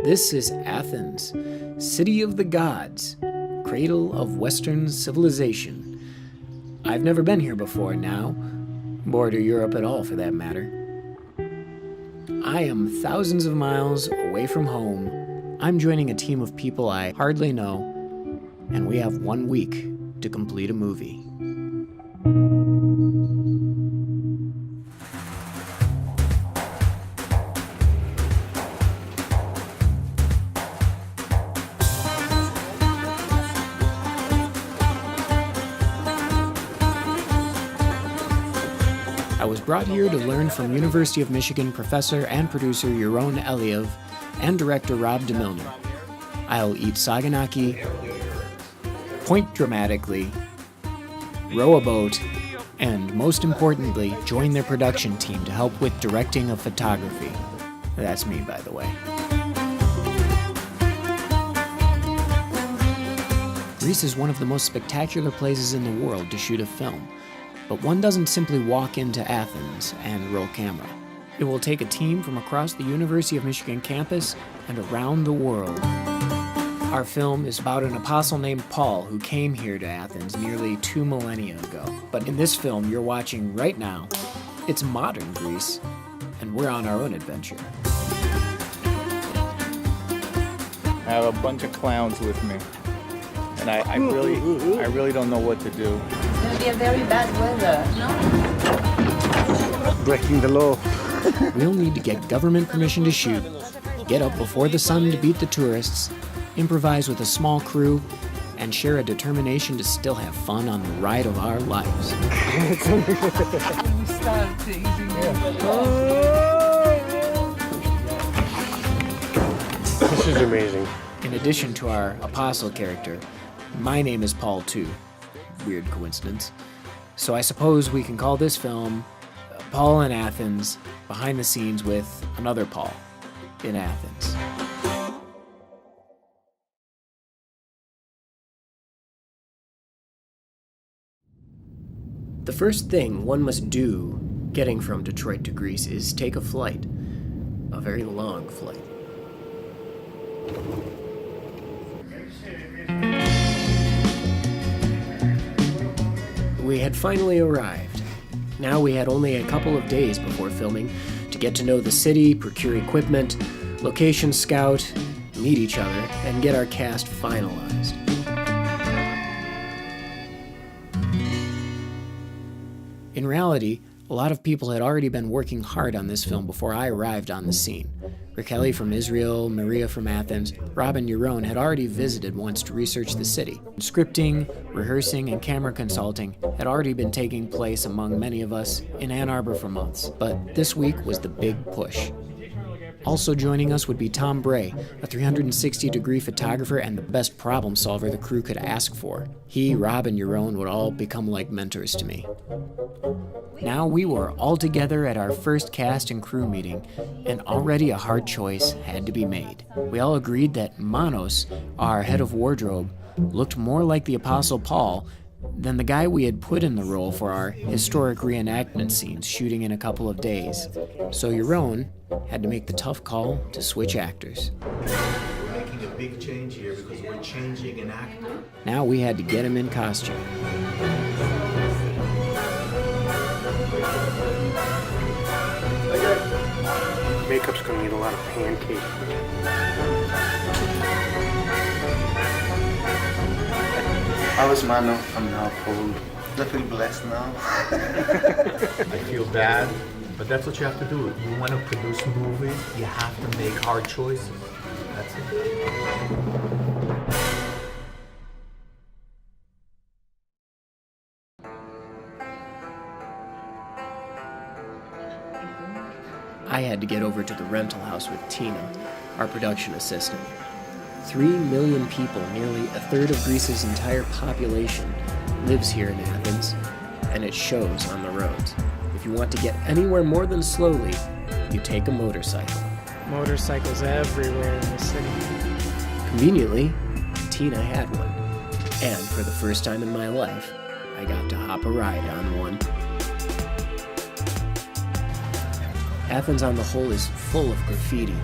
This is Athens, city of the gods, cradle of Western civilization. I've never been here before now, or to Europe at all for that matter. I am thousands of miles away from home. I'm joining a team of people I hardly know, and we have 1 week to complete a movie. I was brought here to learn from University of Michigan professor and producer Yaron Eliav and director Rob DeMilner. I'll eat saganaki, point dramatically, row a boat, and most importantly, join their production team to help with directing of photography. That's me, by the way. Greece is one of the most spectacular places in the world to shoot a film. But one doesn't simply walk into Athens and roll camera. It will take a team from across the University of Michigan campus and around the world. Our film is about an apostle named Paul who came here to Athens nearly 2 millennia ago. But in this film you're watching right now, it's modern Greece, and we're on our own adventure. I have a bunch of clowns with me, and I really don't know what to do. It's going to be a very bad weather, no? Breaking the law. We'll need to get government permission to shoot, get up before the sun to beat the tourists, improvise with a small crew, and share a determination to still have fun on the ride of our lives. This is amazing. In addition to our apostle character, my name is Paul too. Weird coincidence. So I suppose we can call this film Paul in Athens, behind the scenes with another Paul in Athens. The first thing one must do getting from Detroit to Greece is take a flight. A very long flight. We had finally arrived. Now we had only a couple of days before filming to get to know the city, procure equipment, location scout, meet each other, and get our cast finalized. In reality, a lot of people had already been working hard on this film before I arrived on the scene. Raquel from Israel, Maria from Athens, Rob and Yaron had already visited once to research the city. Scripting, rehearsing, and camera consulting had already been taking place among many of us in Ann Arbor for months, but this week was the big push. Also joining us would be Tom Bray, a 360-degree photographer and the best problem solver the crew could ask for. He, Rob, and Yaron would all become like mentors to me. Now we were all together at our first cast and crew meeting, and already a hard choice had to be made. We all agreed that Manos, our head of wardrobe, looked more like the Apostle Paul than the guy we had put in the role for our historic reenactment scenes shooting in a couple of days. So Yaron had to make the tough call to switch actors. We're making a big change here because we're changing an actor. Now we had to get him in costume. Makeup's gonna need a lot of pancakes. How is Mano? I'm now cold. I feel blessed now. I feel bad, but that's what you have to do. You want to produce movies, you have to make hard choices. That's it. I had to get over to the rental house with Tina, our production assistant. 3 million people, nearly a third of Greece's entire population, lives here in Athens, and it shows on the roads. If you want to get anywhere more than slowly, you take a motorcycle. Motorcycles everywhere in the city. Conveniently, Tina had one. And for the first time in my life, I got to hop a ride on one. Athens on the whole is full of graffiti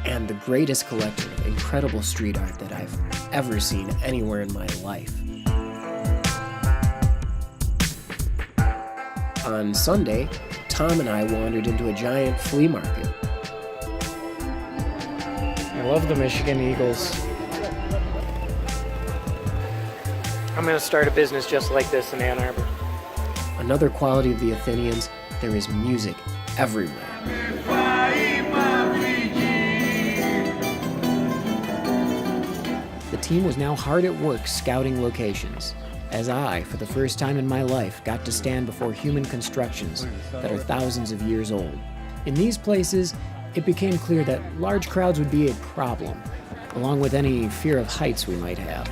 and the greatest collection of incredible street art that I've ever seen anywhere in my life. On Sunday, Tom and I wandered into a giant flea market. I love the Michigan Eagles. I'm gonna start a business just like this in Ann Arbor. Another quality of the Athenians, there is music everywhere. The team was now hard at work scouting locations, as I, for the first time in my life, got to stand before human constructions that are thousands of years old. In these places, it became clear that large crowds would be a problem, along with any fear of heights we might have.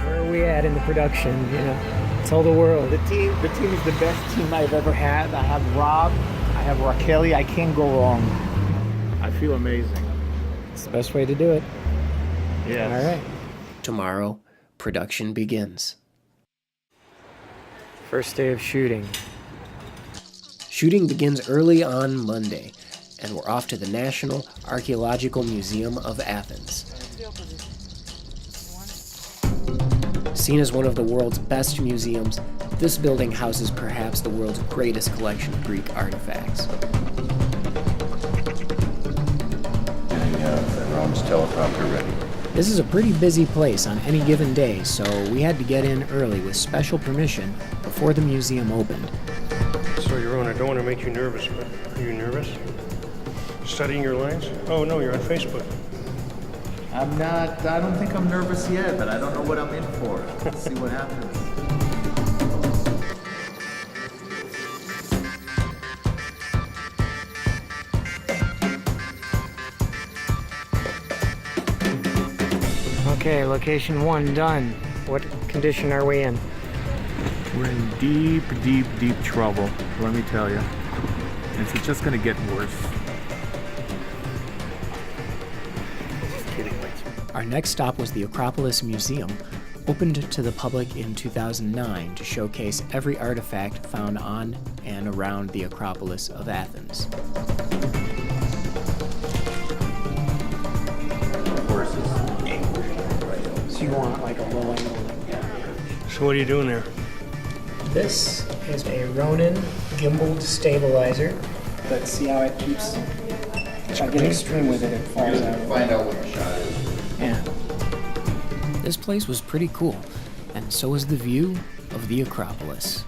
Where are we at in the production, you know? Tell the world. The team is the best team I've ever had. I have Rob, I have Raquel. I can't go wrong. I feel amazing. It's the best way to do it. Yes. All right. Tomorrow, production begins. First day of shooting. Shooting begins early on Monday, and we're off to the National Archaeological Museum of Athens. Seen as one of the world's best museums, this building houses perhaps the world's greatest collection of Greek artifacts. Rome's teleprompter ready. This is a pretty busy place on any given day, so we had to get in early with special permission before the museum opened. So, Yaron, I don't want to make you nervous, but are you nervous? Studying your lines? Oh, no, you're on Facebook. I don't think I'm nervous yet, but I don't know what I'm in for. Let's see what happens. Okay, location 1 done. What condition are we in? We're in deep, deep, deep trouble, let me tell you. And it's just gonna get worse. Our next stop was the Acropolis Museum, opened to the public in 2009 to showcase every artifact found on and around the Acropolis of Athens. So you want like a low angle? So what are you doing there? This is a Ronin gimbaled stabilizer. But see how it keeps, if I get extreme with it, it falls out. Find out what the shot is. Yeah. This place was pretty cool, and so was the view of the Acropolis.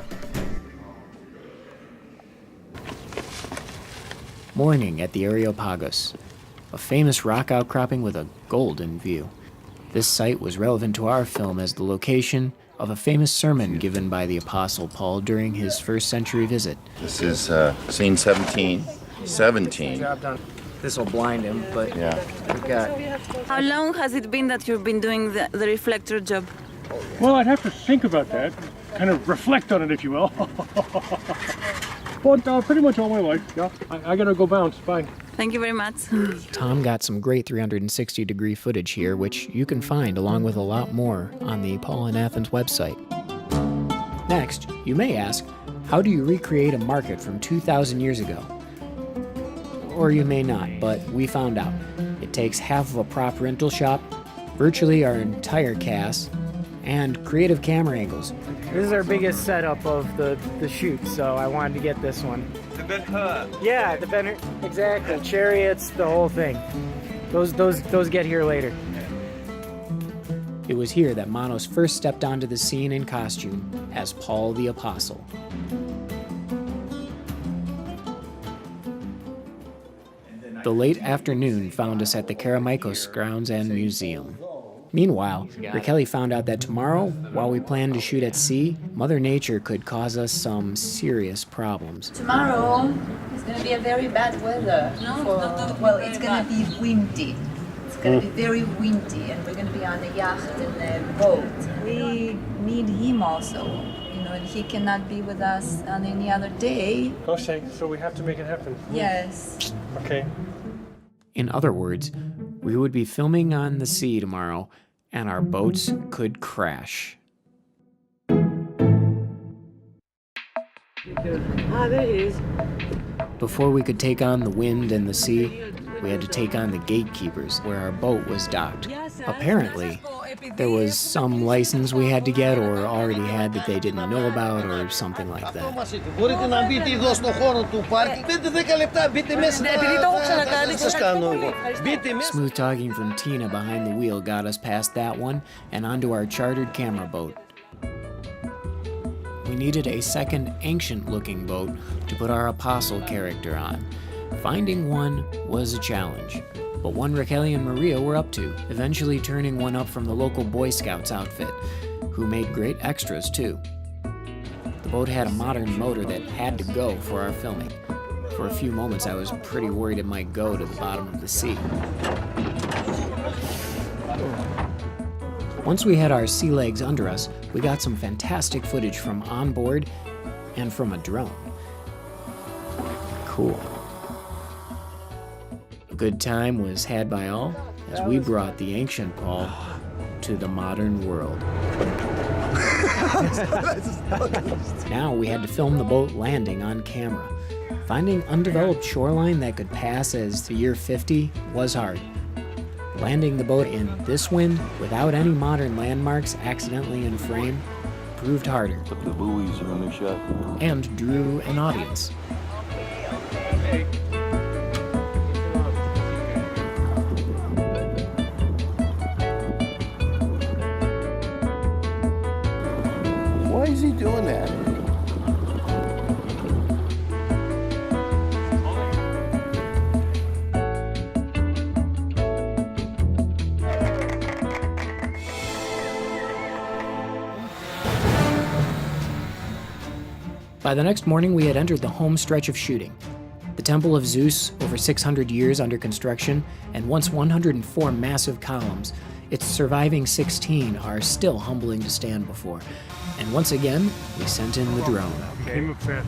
Morning at the Areopagus, a famous rock outcropping with a golden view. This site was relevant to our film as the location of a famous sermon given by the Apostle Paul during his first century visit. This is scene 17. 17. Job done. This will blind him, but Yeah. we've got... How long has it been that you've been doing the reflector job? Well, I'd have to think about that. Kind of reflect on it, if you will. But pretty much all my life, yeah. I gotta go bounce. Bye. Thank you very much. Tom got some great 360-degree footage here, which you can find along with a lot more on the Paul in Athens website. Next, you may ask, how do you recreate a market from 2,000 years ago? Or you may not, but we found out. It takes half of a prop rental shop, virtually our entire cast, and creative camera angles. This is our biggest setup of the shoot, so I wanted to get this one. The Ben-Hur. Yeah, the Ben-Hur. Exactly. Chariots, the whole thing. Those get here later. It was here that Manos first stepped onto the scene in costume as Paul the Apostle. The late afternoon found us at the Kerameikos grounds and museum. Meanwhile, Raquel found out that tomorrow, while we plan to shoot at sea, Mother Nature could cause us some serious problems. Tomorrow is going to be a very bad weather. Well, it's going to be windy. It's going to be very windy, and we're going to be on a yacht and a boat. We need him also, and he cannot be with us on any other day. Okay, so we have to make it happen. Yes. Okay. In other words, we would be filming on the sea tomorrow, and our boats could crash. There he is. Before we could take on the wind and the sea, we had to take on the gatekeepers where our boat was docked. Apparently, there was some license we had to get or already had that they didn't know about or something like that. Smooth talking from Tina behind the wheel got us past that one and onto our chartered camera boat. We needed a second ancient-looking boat to put our apostle character on. Finding one was a challenge, but one Raquel and Maria were up to, eventually turning one up from the local Boy Scouts outfit, who made great extras too. The boat had a modern motor that had to go for our filming. For a few moments I was pretty worried it might go to the bottom of the sea. Once we had our sea legs under us, we got some fantastic footage from on board and from a drone. Cool. A good time was had by all as we brought the ancient Paul to the modern world. Now we had to film the boat landing on camera. Finding undeveloped shoreline that could pass as the year 50 was hard. Landing the boat in this wind without any modern landmarks accidentally in frame proved harder. The buoys are in the shot. And drew an audience. Why is he doing that? By the next morning, we had entered the home stretch of shooting. The Temple of Zeus, over 600 years under construction, and once 104 massive columns, its surviving 16 are still humbling to stand before. And once again, we sent in the drone. Became a fan.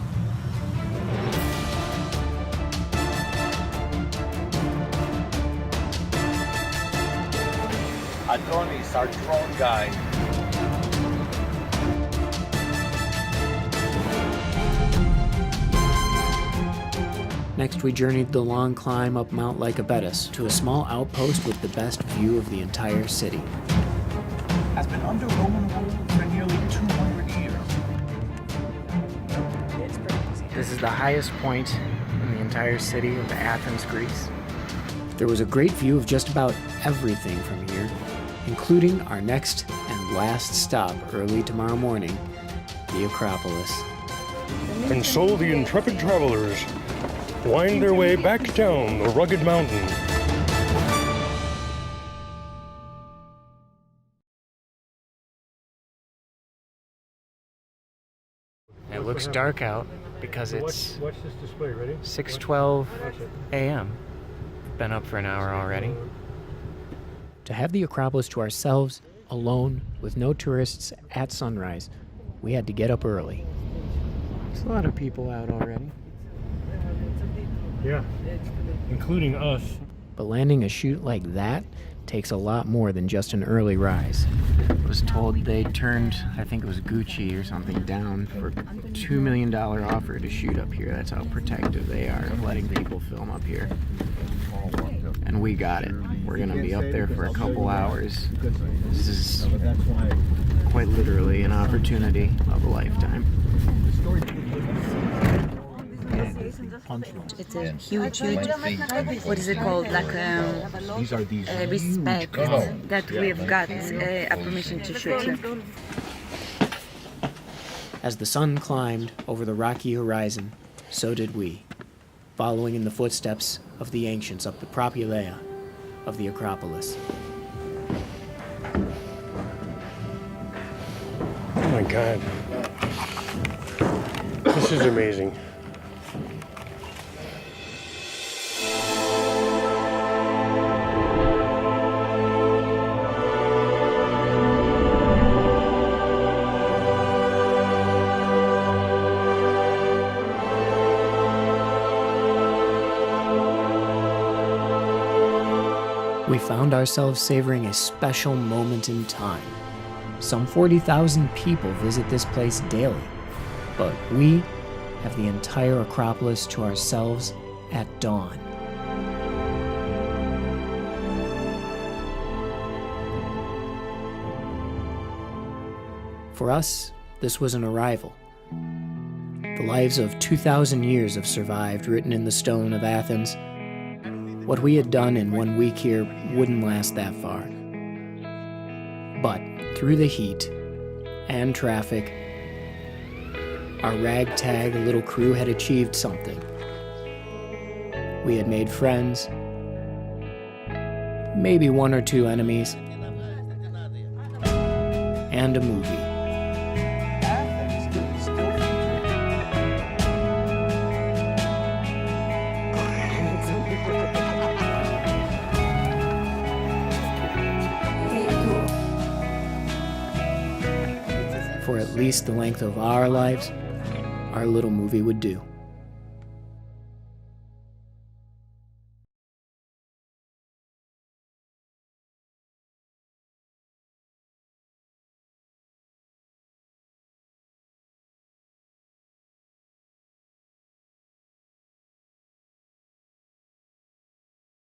Adonis, our drone guy. Next, we journeyed the long climb up Mount Lycabettus to a small outpost with the best view of the entire city. Has been under Roman rule for nearly 200 years. This is the highest point in the entire city of Athens, Greece. There was a great view of just about everything from here, including our next and last stop early tomorrow morning, the Acropolis. And so the intrepid travelers wind their way back down the rugged mountain. It looks dark out because it's Watch this display, ready? 6:12 a.m. Been up for an hour already. To have the Acropolis to ourselves, alone, with no tourists at sunrise, we had to get up early. There's a lot of people out already. Yeah, including us. But landing a shoot like that takes a lot more than just an early rise. I was told they turned, I think it was Gucci or something, down for a $2 million offer to shoot up here. That's how protective they are of letting people film up here. And we got it. We're gonna be up there for a couple hours. This is quite literally an opportunity of a lifetime. It's a huge, what is it called, like respect that we've got a permission to shoot here. As the sun climbed over the rocky horizon, so did we, following in the footsteps of the ancients up the propylaea of the Acropolis. Oh my God. This is amazing. We found ourselves savoring a special moment in time. Some 40,000 people visit this place daily, but we have the entire Acropolis to ourselves at dawn. For us, this was an arrival. The lives of 2,000 years have survived, written in the stone of Athens. What we had done in 1 week here wouldn't last that far. But through the heat and traffic, our ragtag little crew had achieved something. We had made friends, maybe 1 or 2 enemies, and a movie. For at least the length of our lives, our little movie would do.